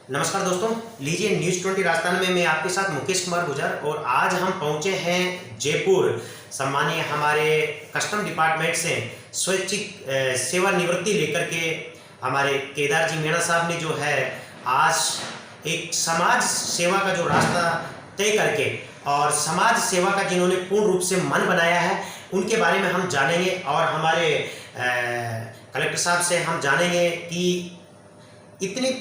नमस्कार दोस्तों, लीजिए न्यूज़ 20 राजस्थान में मैं आपके साथ मुकेश कुमार गुजर। और आज हम पहुंचे हैं जयपुर। सम्मानीय हमारे कस्टम डिपार्टमेंट से स्वैच्छिक सेवानिवृत्ति लेकर के हमारे केदार जी मीणा साहब ने जो है आज एक समाज सेवा का जो रास्ता तय करके और समाज सेवा का जिन्होंने पूर्ण रूप से मन बनाया है, उनके बारे में हम जानेंगे। और हमारे कलेक्टर साहब से हम जानेंगे कि इतनी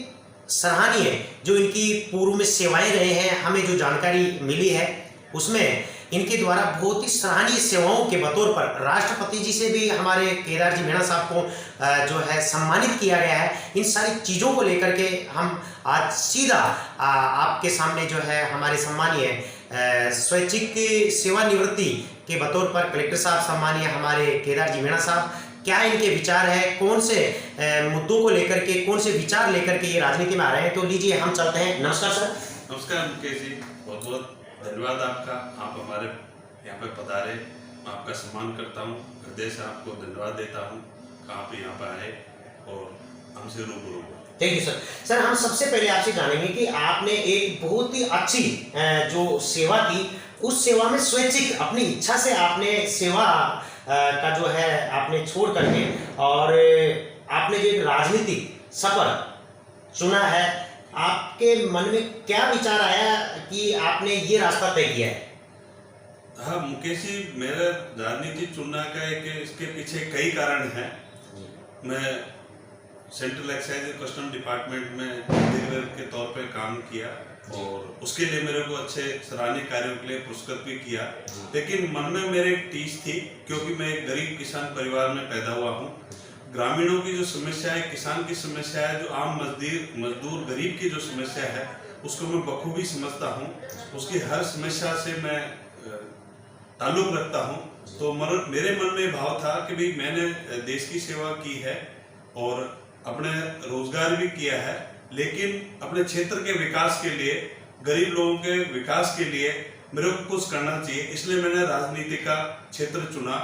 सराहनीय जो इनकी पूर्व में सेवाएं रहे हैं, हमें जो जानकारी मिली है उसमें इनके द्वारा बहुत ही सराहनीय सेवाओं के बतौर पर राष्ट्रपति जी से भी हमारे केदार जी मीणा साहब को जो है सम्मानित किया गया है। इन सारी चीज़ों को लेकर के हम आज सीधा आपके सामने जो है हमारे सम्मानीय स्वैच्छिक सेवानिवृत्ति के बतौर पर कलेक्टर साहब, सम्मानीय हमारे केदार जी मीणा साहब, क्या इनके विचार है, कौन से मुद्दों को लेकर के, कौन से विचार लेकर के ये राजनीति में आ रहे हैं। तो लीजिए हम चलते हैं। नमस्कार सर। नमस्कार मुकेश जी, बहुत बहुत धन्यवाद आपका। आप हमारे यहाँ पे पधारे, मैं आपका सम्मान करता हूँ, हृदय से आपको धन्यवाद देता हूँ कि आप यहाँ पर आए और हमसे रूबरू हुए। Thank you sir. सर, हम सबसे पहले आपसे जानेंगे कि आपने एक बहुत ही अच्छी जो सेवा की, उस सेवा में स्वैच्छिक अपनी इच्छा से आपने सेवा का जो है आपने छोड़ करके और आपने जो एक राजनीतिक सफर चुना है, आपके मन में क्या विचार आया कि आपने ये रास्ता तय किया है? हाँ मुकेश जी, मेरा राजनीति चुनने का इसके पीछे कई कारण हैं। मैं सेंट्रल एक्साइज कस्टम डिपार्टमेंट में अधिकारी के तौर पे काम किया और उसके लिए मेरे को अच्छे सराहनीय कार्यों के लिए पुरस्कृत भी किया। लेकिन मन में मेरे एक टीस थी, क्योंकि मैं एक गरीब किसान परिवार में पैदा हुआ हूँ। ग्रामीणों की जो समस्या है, किसान की समस्या है, जो आम मजदूर गरीब की जो समस्या है, उसको मैं बखूबी समझता हूँ। उसकी हर समस्या से मैं ताल्लुक रखता हूँ। तो मेरे मन में भाव था कि भाई मैंने देश की सेवा की है और अपने रोजगार भी किया है, लेकिन अपने क्षेत्र के विकास के लिए, गरीब लोगों के विकास के लिए मेरे को कुछ करना चाहिए। इसलिए मैंने राजनीति का क्षेत्र चुना,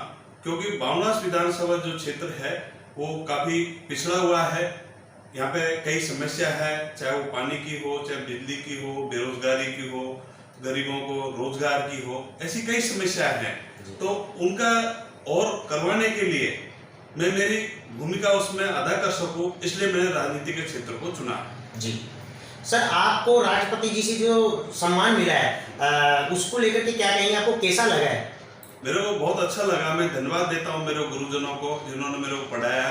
क्योंकि बावनास विधानसभा जो क्षेत्र है वो काफी पिछड़ा हुआ है। यहाँ पे कई समस्या है, चाहे वो पानी की हो, चाहे बिजली की हो, बेरोजगारी की हो, गरीबों को रोजगार की हो, ऐसी कई समस्याएं हैं। तो उनका और करवाने के लिए मैं मेरी भूमिका उसमें अदा कर सकूं, इसलिए मैंने राजनीति के क्षेत्र को चुना जी सर, आपको राष्ट्रपति जी से जो सम्मान मिला है उसको लेकर के क्या कहेंगे, आपको कैसा लगा है? मेरे को बहुत अच्छा लगा। मैं धन्यवाद देता हूं मेरे गुरुजनों को, जिन्होंने मेरे को पढ़ाया,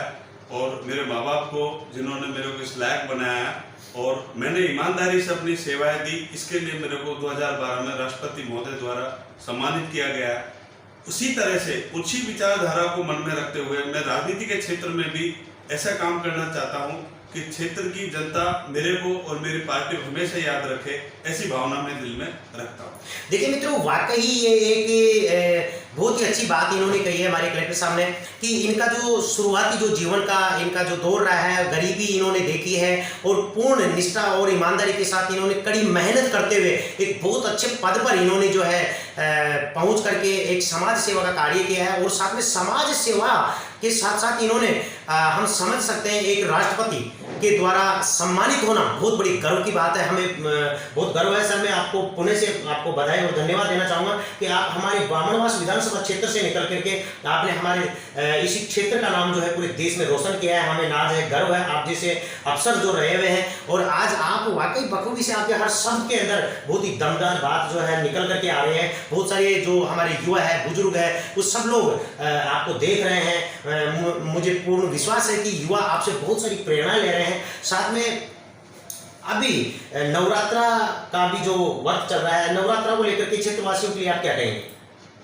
और मेरे माँ बाप को, जिन्होंने मेरे को इस लायक बनाया, और मैंने ईमानदारी से अपनी सेवाएं दी। इसके लिए मेरे को 2012 में राष्ट्रपति महोदय द्वारा सम्मानित किया गया। उसी तरह से उसी विचारधारा को मन में रखते हुए मैं राजनीति के क्षेत्र में भी ऐसा काम करना चाहता हूं कि क्षेत्र की जनता मेरे को और मेरी पार्टी को हमेशा याद रखे, ऐसी भावना मैं दिल में रखता हूं। देखिए मित्रों, वाकई ये एक बहुत ही अच्छी बात इन्होंने कही है हमारे कलेक्टर साहब ने कि इनका जो शुरुआती जो जीवन का इनका जो दौर रहा है, गरीबी इन्होंने देखी है और पूर्ण निष्ठा और ईमानदारी के साथ इन्होंने कड़ी मेहनत करते हुए एक बहुत अच्छे पद पर इन्होंने जो है पहुंच करके एक समाज सेवा का कार्य किया है। और साथ में समाज सेवा के साथ साथ इन्होंने हम समझ सकते हैं एक राष्ट्रपति के द्वारा सम्मानित होना बहुत बड़ी गर्व की बात है। हमें बहुत गर्व है सर। मैं आपको पुणे से आपको बधाई और धन्यवाद देना चाहूँगा कि आप हमारे बामनवास विधानसभा क्षेत्र से निकल करके आपने हमारे इसी क्षेत्र का नाम जो है पूरे देश में रोशन किया है। हमें नाज है, गर्व है आप जैसे अफसर जो रहे हुए हैं। और आज आप वाकई बखूबी से आपके हर शब्द के अंदर बहुत ही दमदार बात जो है निकल करके आ रहे हैं। बहुत सारे जो हमारे युवा है, बुजुर्ग है, वो सब लोग आपको देख रहे हैं। मुझे पूर्ण विश्वास है कि युवा आपसे बहुत सारी प्रेरणा ले रहे हैं। साथ में अभी नवरात्रा का भी जो वक्त चल रहा है, नवरात्रा को लेकर के क्षेत्रवासियों के लिए आप क्या कहेंगे?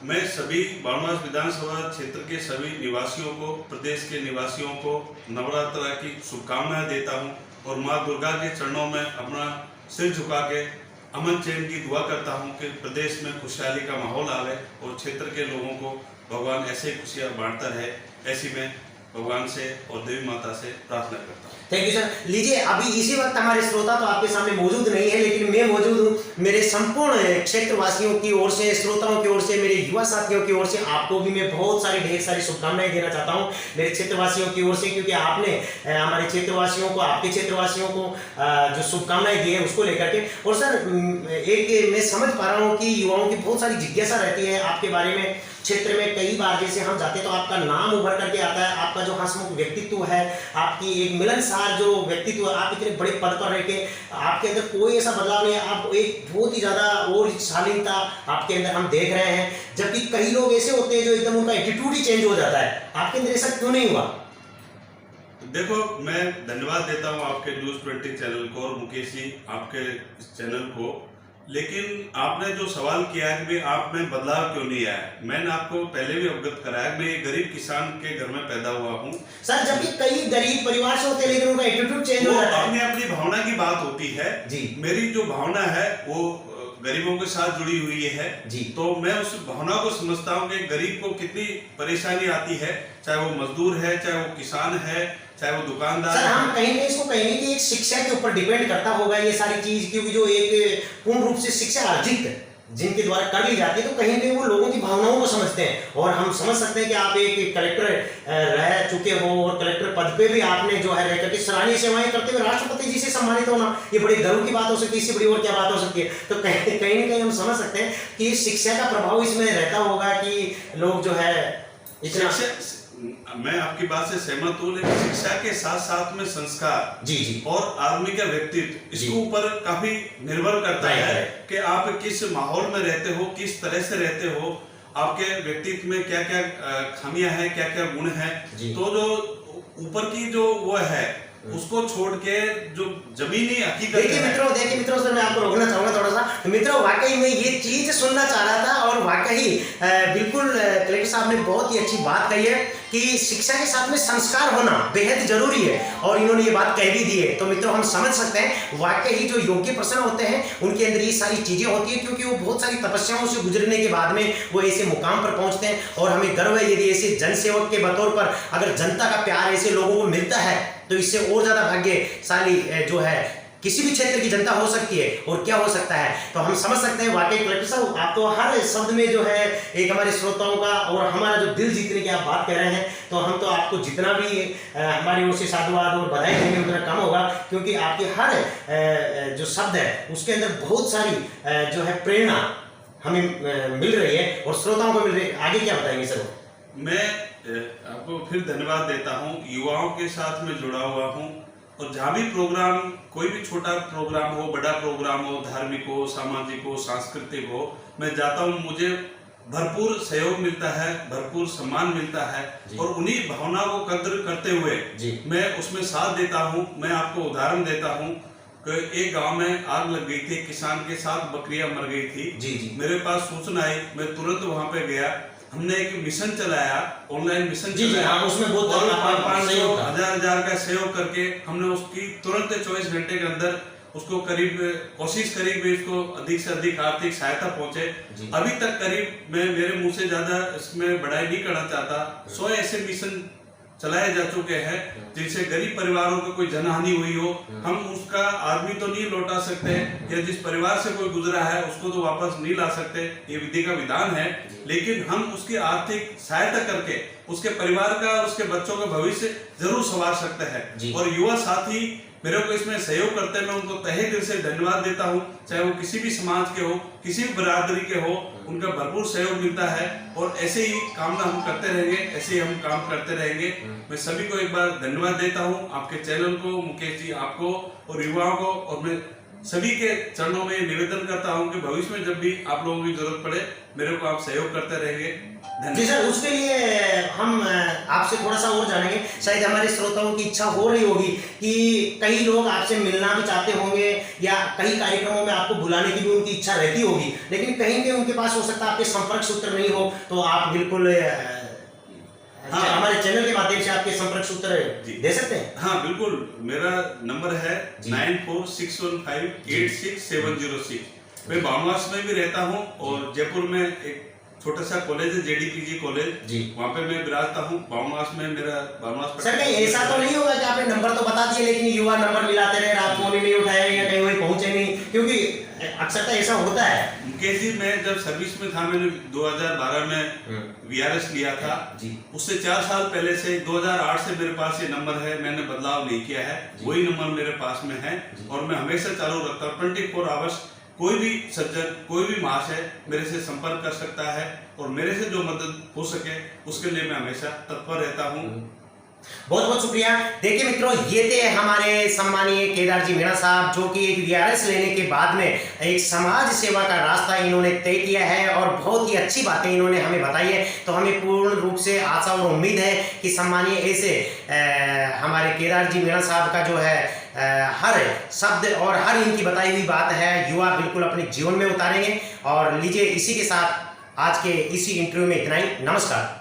मैं सभी बावनास विधानसभा क्षेत्र के सभी निवासियों को, प्रदेश के निवासियों को नवरात्रा की शुभकामनाएं देता हूं और माँ दुर्गा के चरणों में अपना सिर झुका के अमन चैन की दुआ करता हूं कि प्रदेश में खुशहाली का माहौल आवे और क्षेत्र के लोगों को भगवान ऐसे खुशियां बांटता रहे। ऐसी मैं भगवान से और देवी माता से प्रार्थना करता हूँ। Thank you sir. लीजिए, अभी इसी वक्त हमारे श्रोता तो आपके सामने मौजूद नहीं है, लेकिन मैं मौजूद हूँ। मेरे संपूर्ण क्षेत्रवासियों की ओर से, श्रोताओं की ओर से, मेरे युवा साथियों की ओर से आपको भी मैं बहुत सारी ढेर सारी शुभकामनाएं देना चाहता हूँ मेरे क्षेत्रवासियों की ओर से, क्योंकि आपने हमारे क्षेत्रवासियों को, आपके क्षेत्रवासियों को जो शुभकामनाएं दी है उसको लेकर के। और सर, एक मैं समझ पा रहा हूँ कि युवाओं की बहुत सारी जिज्ञासा रहती है आपके बारे में। क्षेत्र में कई बार जैसे हम जाते तो आपका नाम उभर करके आता है, आपका जो हंसमुख व्यक्तित्व है, आपकी एक मिलनसार जो व्यक्तित्व है, आप इतने बड़े पद पर रह के आपके अंदर कोई ऐसा बदलाव नहीं है, आप एक बहुत ही ज्यादा और शालीनता आपके अंदर हम देख रहे हैं। जबकि कई लोग ऐसे होते हैं जो एकदम उनका एटीट्यूड ही चेंज हो जाता है, आपके अंदर ऐसा क्यों नहीं हुआ? देखो, मैं धन्यवाद देता हूँ आपके न्यूज़ 20 चैनल को और मुकेश जी आपके इस चैनल को। लेकिन आपने जो सवाल किया है कि आप में बदलाव क्यों नहीं आया, मैंने आपको पहले भी अवगत कराया। मैं एक गरीब किसान के घर में पैदा हुआ हूँ सर। जबकि कई गरीब परिवार से होते हैं, लेकिन उनका एटीट्यूड चेंज हो जाता है। अपनी अपनी भावना की बात होती है जी। मेरी जो भावना है वो गरीबों के साथ जुड़ी हुई है जी। तो मैं उस भावना को समझता हूँ कि गरीब को कितनी परेशानी आती है, चाहे वो मजदूर है, चाहे वो किसान है, चाहे वो दुकानदार। सर, हम कहीं नहीं इसको कहेंगे कि एक शिक्षा के ऊपर डिपेंड करता होगा ये सारी चीज, क्योंकि जो एक पूर्ण रूप से शिक्षा अर्जित जिनके द्वारा कर ली जाती है, तो कहीं नहीं वो लोगों की भावनाओं को समझते हैं। और हम समझ सकते हैं कि आप एक कलेक्टर रह चुके हो और कलेक्टर पद पे भी आपने जो है रह करके सराहनीय सेवाएं करते हुए राष्ट्रपति जी से सम्मानित होना, ये बड़ी गर्व की बात हो सकती है। इससे बड़ी और क्या बात हो सकती है? तो कहीं ना कहीं हम समझ सकते हैं कि शिक्षा का प्रभाव इसमें रहता होगा कि लोग जो है इतना। मैं आपकी बात से सहमत हूँ, लेकिन शिक्षा के साथ साथ में संस्कार जी जी और आदमी का व्यक्तित्व इसके ऊपर काफी निर्भर करता है कि आप किस माहौल में रहते हो, किस तरह से रहते हो, आपके व्यक्तित्व में क्या क्या खामियां हैं, क्या क्या गुण हैं। तो जो ऊपर की जो वो है उसको छोड़ के जो जमीनी हकीकत। देखिए मित्रों, सर मैं आपको रोकना चाहूंगा थोड़ा सा। तो मित्रों, वाकई में ये चीज सुनना चाह रहा था और वाकई बिल्कुल कलेक्टर साहब ने बहुत ही अच्छी बात कही है कि शिक्षा के साथ में संस्कार होना बेहद जरूरी है, और इन्होंने ये बात कह भी दी है। तो मित्रों, हम समझ सकते हैं वाकई जो योग्य पर्सन होते हैं उनके अंदर ये सारी चीजें होती है, क्योंकि वो बहुत सारी तपस्याओं से गुजरने के बाद में वो ऐसे मुकाम पर पहुंचते हैं। और हमें गर्व है यदि ऐसे जनसेवक के बतौर पर अगर जनता का प्यार ऐसे लोगों को मिलता है, तो इससे और ज्यादा भाग्यशाली जो है किसी भी क्षेत्र की जनता हो सकती है। और क्या हो सकता है, तो हम समझ सकते हैं वाकई कलेक्टर साहब आप तो हर शब्द में जो है एक हमारे श्रोताओं का और हमारा जो दिल जीतने की आप बात कर रहे हैं, तो हम तो आपको जितना भी हमारी ओर से साधुवाद और बधाई देंगे उतना कम होगा, क्योंकि आपके हर जो शब्द है उसके अंदर बहुत सारी जो है प्रेरणा हमें मिल रही है और श्रोताओं को मिल रही है। आगे क्या बताएंगे सर? मैं आपको फिर धन्यवाद देता हूँ। युवाओं के साथ में जुड़ा हुआ हूँ और जहाँ भी प्रोग्राम, कोई भी छोटा प्रोग्राम हो, बड़ा प्रोग्राम हो, धार्मिक हो, सामाजिक हो, सांस्कृतिक हो, मैं जाता हूँ, मुझे भरपूर सहयोग मिलता है, भरपूर सम्मान मिलता है और उन्हीं भावनाओं को कद्र करते हुए मैं उसमें साथ देता हूँ। मैं आपको उदाहरण देता हूँ कि एक गांव में आग लग गई थी, किसान के साथ बकरियां मर गई थी। मेरे पास सूचना आई, मैं तुरंत वहां पे गया। हमने एक मिशन चलाया, ऑनलाइन मिशन चलाया, उसमें बहुत 500-1000 का सहयोग करके हमने उसकी तुरंत 24 घंटे के अंदर उसको करीब कोशिश करी भी उसको अधिक से अधिक आर्थिक सहायता पहुंचे। अभी तक करीब मैं मेरे मुंह से ज्यादा इसमें बढ़ाई नहीं करना चाहता, 100 ऐसे मिशन चलाए जा चुके हैं जिनसे गरीब परिवारों को कोई जनहानि हुई हो। हम उसका आदमी तो नहीं लौटा सकते या जिस परिवार से कोई गुजरा है उसको तो वापस नहीं ला सकते, ये विधि का विधान है, लेकिन हम उसकी आर्थिक सहायता करके उसके परिवार का और उसके बच्चों का भविष्य जरूर संवार सकते हैं। और युवा साथी मेरे को इसमें सहयोग करते हैं, मैं उनको तहे दिल से धन्यवाद देता हूँ। चाहे वो किसी भी समाज के हो, किसी भी बिरादरी के हो, उनका भरपूर सहयोग मिलता है और ऐसे ही कामना हम करते रहेंगे, ऐसे ही हम काम करते रहेंगे। मैं सभी को एक बार धन्यवाद देता हूँ, आपके चैनल को, मुकेश जी आपको और युवाओं को, और मैं सभी के चरणों में निवेदन करता हूँ कि भविष्य में जब भी आप लोगों की जरूरत पड़े मेरे को आप सहयोग करते रहेंगे। जी सर, उसके लिए हम आपसे थोड़ा सा और जानेंगे। शायद हमारे श्रोताओं की इच्छा हो रही होगी कि कई लोग आपसे मिलना भी चाहते होंगे या कई कार्यक्रमों में आपको बुलाने की भी उनकी इच्छा रहती होगी, लेकिन कहीं पे उनके पास हो सकता है आपके संपर्क सूत्र नहीं हो, तो आप बिल्कुल हमारे चैनल के माध्यम से आपके संपर्क सूत्र दे सकते हैं? हाँ बिल्कुल, मेरा नंबर है 9461586706। मैं बामवास में भी रहता हूँ और जयपुर में एक छोटा सा कॉलेज है JDPG कॉलेज जी। वहाँ पे मैं विराजता हूँ। बावमास में मेरा बावमास। सर कहीं ऐसा तो नहीं होगा कि आपने नंबर तो बता दिया लेकिन युवा नंबर मिलाते रहे, रात फोन ही नहीं उठाया या कहीं वही पहुंचे नहीं, क्योंकि अक्सर ऐसा होता है। मुकेश जी, मैं जब सर्विस में था, मैंने 2012 में VRS लिया था जी। उससे 4 साल पहले से 2008 से मेरे पास ये नंबर है, मैंने बदलाव नहीं किया है, वही नंबर मेरे पास में है और मैं हमेशा चालू रखता हूँ। 24 आवर्स कोई भी सज्जन, कोई भी महाशय मेरे से संपर्क कर सकता है और मेरे से जो मदद हो सके उसके लिए मैं हमेशा तत्पर रहता हूँ। बहुत बहुत शुक्रिया। देखिए मित्रों, ये थे हमारे सम्मानीय केदार जी मीणा साहब, जो कि एक VRS लेने के बाद में एक समाज सेवा का रास्ता इन्होंने तय किया है और बहुत ही अच्छी बातें इन्होंने हमें बताई है। तो हमें पूर्ण रूप से आशा और उम्मीद है कि सम्मानीय ऐसे हमारे केदार जी मीणा साहब का जो है हर शब्द और हर इनकी बताई हुई बात है युवा बिल्कुल अपने जीवन में उतारेंगे। और लीजिए, इसी के साथ आज के इसी इंटरव्यू में इतना ही। नमस्कार।